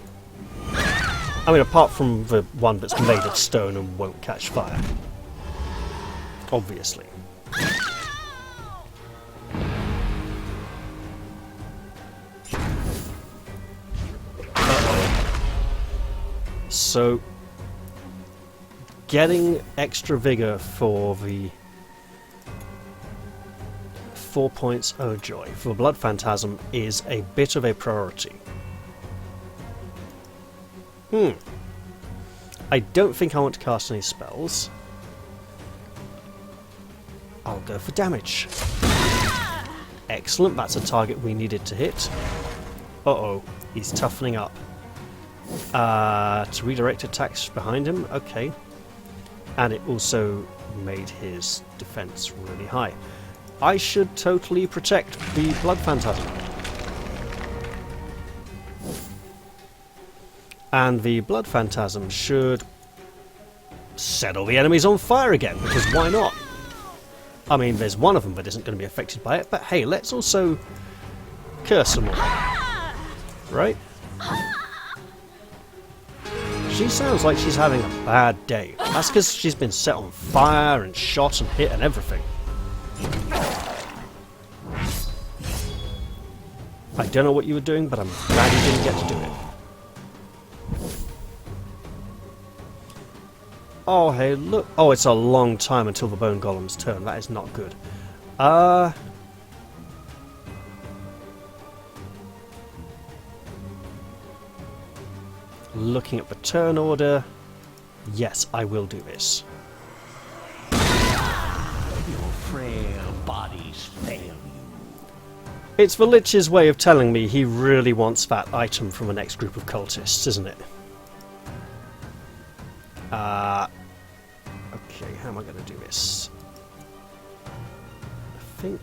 I mean, apart from the one that's made of stone and won't catch fire. Obviously. So, getting extra vigor for the 4 points, oh joy, for Blood Phantasm is a bit of a priority. I don't think I want to cast any spells. go for damage. Excellent, that's a target we needed to hit. Uh-oh, he's toughening up. To redirect attacks behind him, okay. And it also made his defense really high. I should totally protect the Blood Phantasm. And the Blood Phantasm should set all the enemies on fire again, because why not? I mean, there's one of them that isn't going to be affected by it, but hey, let's also curse them all. Right? She sounds like she's having a bad day. That's because she's been set on fire and shot and hit and everything. I don't know what you were doing, but I'm glad you didn't get to do it. Oh, hey, look. Oh, it's a long time until the Bone Golem's turn. That is not good. Looking at the turn order. Yes, I will do this. Your frail bodies fail you. It's the Lich's way of telling me he really wants that item from the next group of cultists, isn't it? Okay, how am I going to do this? I think...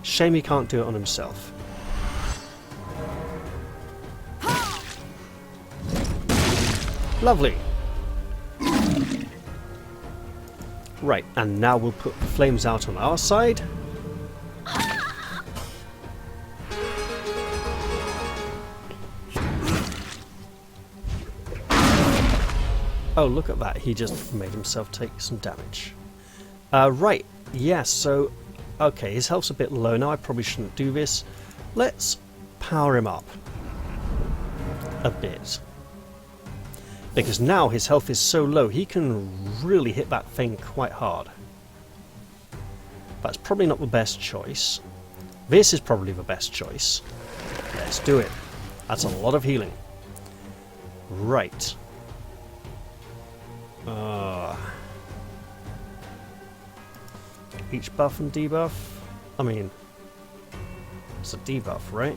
Shame he can't do it on himself. Lovely. Right, and now we'll put the flames out on our side. Oh, look at that. He just made himself take some damage. Right. Yeah, so... Okay, his health's a bit low now. I probably shouldn't do this. Let's power him up. A bit. Because now his health is so low, he can really hit that thing quite hard. That's probably not the best choice. This is probably the best choice. Let's do it. That's a lot of healing. Right. Each buff and debuff? I mean, it's a debuff, right?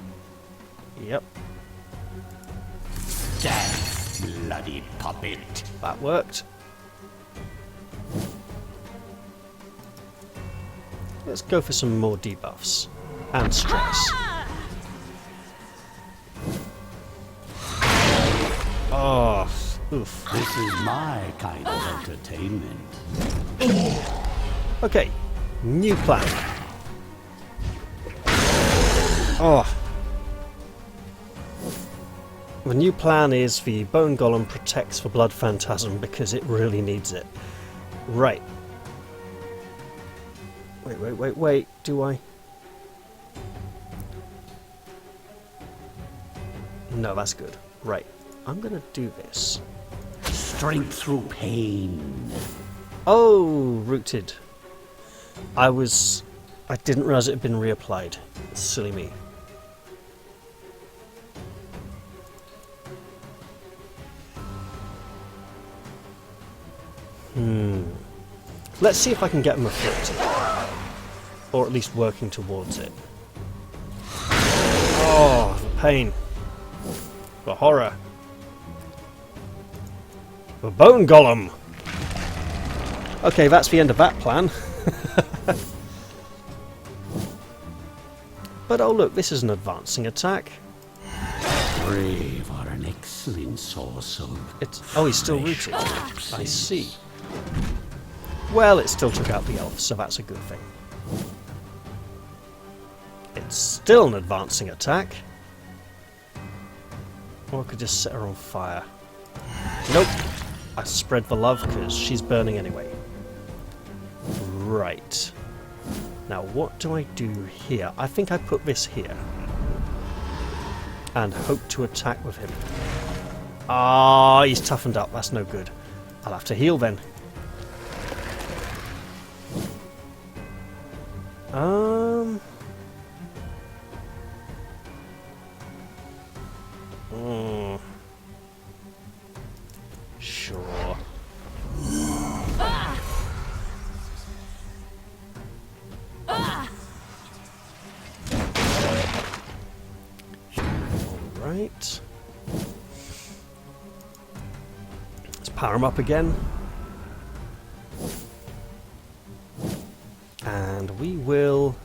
Yep. Death, bloody puppet. That worked. Let's go for some more debuffs. And stress. Oh, oof. This is my kind of entertainment. Okay, new plan. Oh. The new plan is the Bone Golem protects the Blood Phantasm because it really needs it. Right. Wait. Do I? No, that's good. Right. I'm gonna do this. Strength through pain. Oh, rooted. I didn't realise it had been reapplied. Silly me. Let's see if I can get him afflicted. Or at least working towards it. Oh, the pain. The horror. The Bone Golem! Okay, that's the end of that plan. But oh look, this is an advancing attack. Brave are an excellent source of... Oh, he's still rooted. I see. Well, it still took out the elf, so that's a good thing. It's still an advancing attack. Or I could just set her on fire. Nope. I spread the love because she's burning anyway. Right. Now what do I do here? I think I put this here. And hope to attack with him. Ah, he's toughened up. That's no good. I'll have to heal then. Right. Let's power him up again. And we will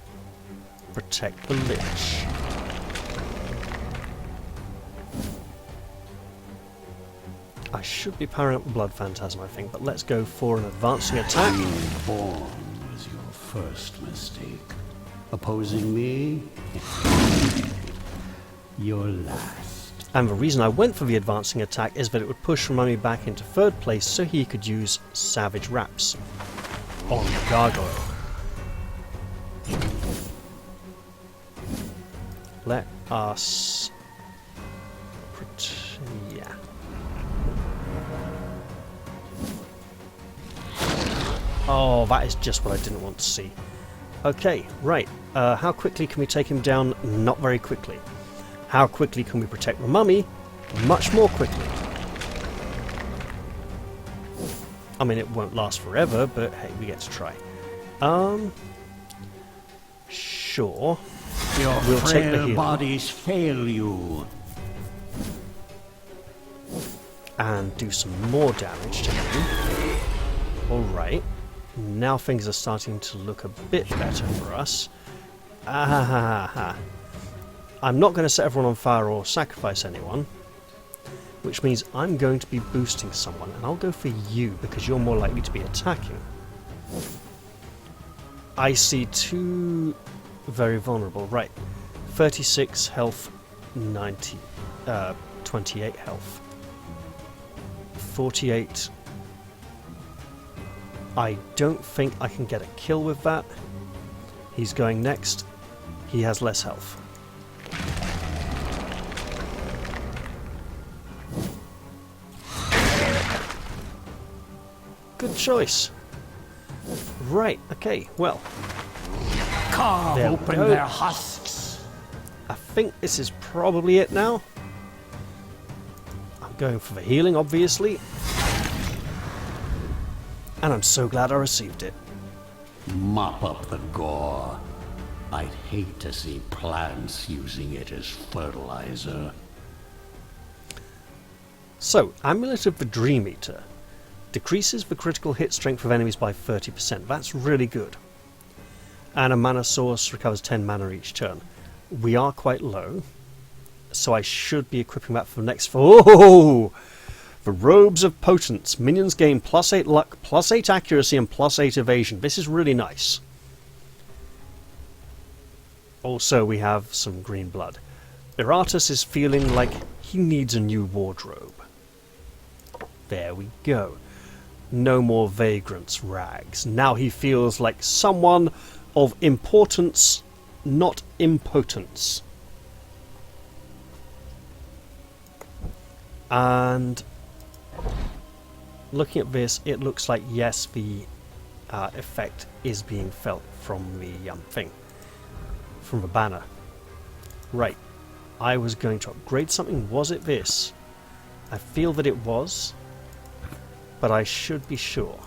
protect the Lich. I should be powering up the Blood Phantasm, I think, but let's go for an advancing attack. Being born was your first mistake. Opposing me? Your last. And the reason I went for the advancing attack is that it would push Mummy back into third place so he could use Savage Raps on the gargoyle. Let us... yeah. Oh, that is just what I didn't want to see. Okay, right. How quickly can we take him down? Not very quickly. How quickly can we protect the mummy? Much more quickly. I mean, it won't last forever, but hey, we get to try. Sure. Your We'll take the frail heal. bodies fail you. And do some more damage to him. Alright. Now things are starting to look a bit better for us. I'm not going to set everyone on fire or sacrifice anyone, which means I'm going to be boosting someone, and I'll go for you because you're more likely to be attacking. I see two very vulnerable. Right. 36 health, 28 health. 48. I don't think I can get a kill with that. He's going next. He has less health. Good choice. Right, okay, well. Carve There we open go. their husks. I think this is probably it now. I'm going for the healing, obviously. And I'm so glad I received it. Mop up the gore. I'd hate to see plants using it as fertilizer. So, Amulet of the Dream Eater. Decreases the critical hit strength of enemies by 30%. That's really good. And a mana source recovers 10 mana each turn. We are quite low, so I should be equipping that for the next... Oh! The Robes of Potence. Minions gain +8 luck, +8 accuracy, and +8 evasion. This is really nice. Also, we have some green blood. Iratus is feeling like he needs a new wardrobe. There we go. No more vagrant's rags. Now he feels like someone of importance, not impotence. And looking at this, it looks like, yes, the effect is being felt from the thing. From the banner. Right. I was going to upgrade something. Was it this? I feel that it was, but I should be sure.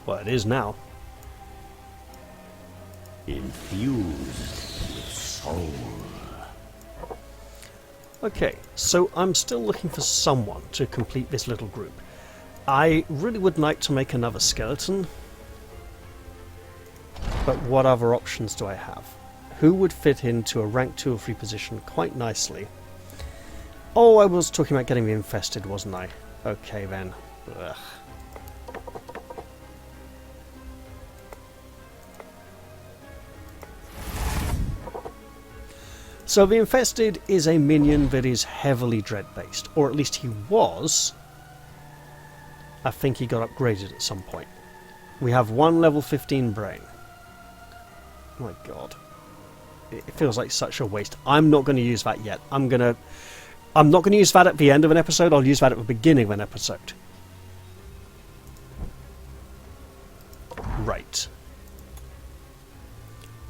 Well, it is now. Infused with soul. Okay, so I'm still looking for someone to complete this little group. I really would like to make another skeleton, but what other options do I have? Who would fit into a rank 2 or 3 position quite nicely? Oh, I was talking about getting the infested, wasn't I? Okay then. Ugh. So the infested is a minion that is heavily dread based, or at least he was. I think he got upgraded at some point. We have one level 15 brain. My god. It feels like such a waste. I'm not going to use that yet. I'm not going to use that at the end of an episode. I'll use that at the beginning of an episode. Right.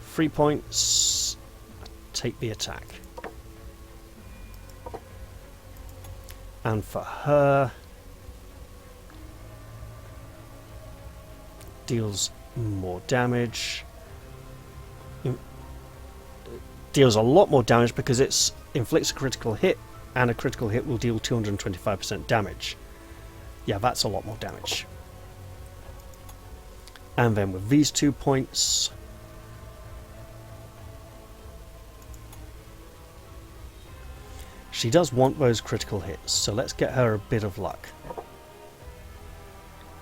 3 points. Take the attack. And for her... deals more damage. Deals a lot more damage because it inflicts a critical hit, and a critical hit will deal 225% damage. Yeah, that's a lot more damage. And then with these 2 points, she does want those critical hits, so let's get her a bit of luck.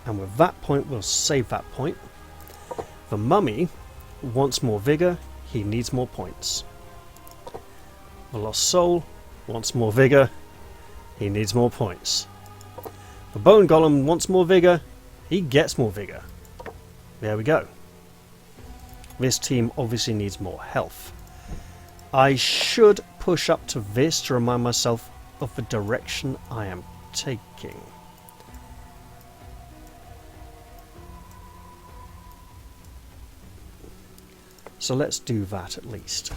And with that point, we'll save that point. The mummy wants more vigor, he needs more points. The lost soul wants more vigor, he needs more points. The bone golem wants more vigor, he gets more vigor. There we go. This team obviously needs more health. I should push up to this to remind myself of the direction I am taking. So let's do that at least.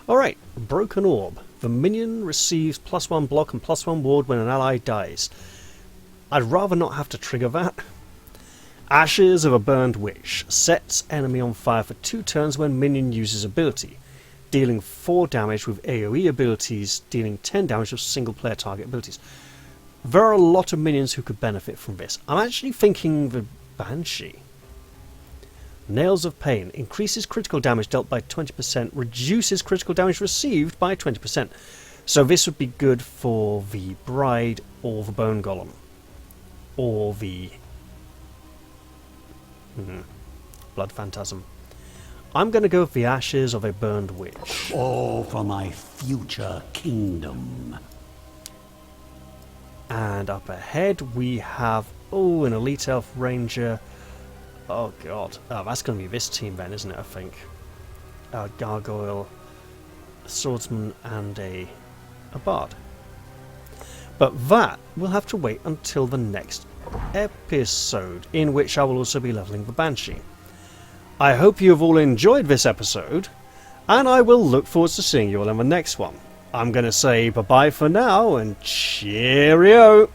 Alright, Broken Orb. The minion receives +1 block and +1 ward when an ally dies. I'd rather not have to trigger that. Ashes of a Burned Witch. Sets enemy on fire for 2 turns when minion uses ability, dealing 4 damage with AoE abilities, dealing 10 damage with single player target abilities. There are a lot of minions who could benefit from this. I'm actually thinking the Banshee. Nails of Pain. Increases critical damage dealt by 20%, reduces critical damage received by 20%. So this would be good for the Bride or the Bone Golem. Or the Blood Phantasm. I'm going to go with the Ashes of a Burned Witch. All for my future kingdom. And up ahead we have, an Elite Elf Ranger. Oh god. Oh, that's going to be this team then, isn't it, I think. Gargoyle, a Swordsman and a Bard. But that will have to wait until the next episode, in which I will also be leveling the Banshee. I hope you have all enjoyed this episode, and I will look forward to seeing you all in the next one. I'm going to say bye-bye for now, and cheerio!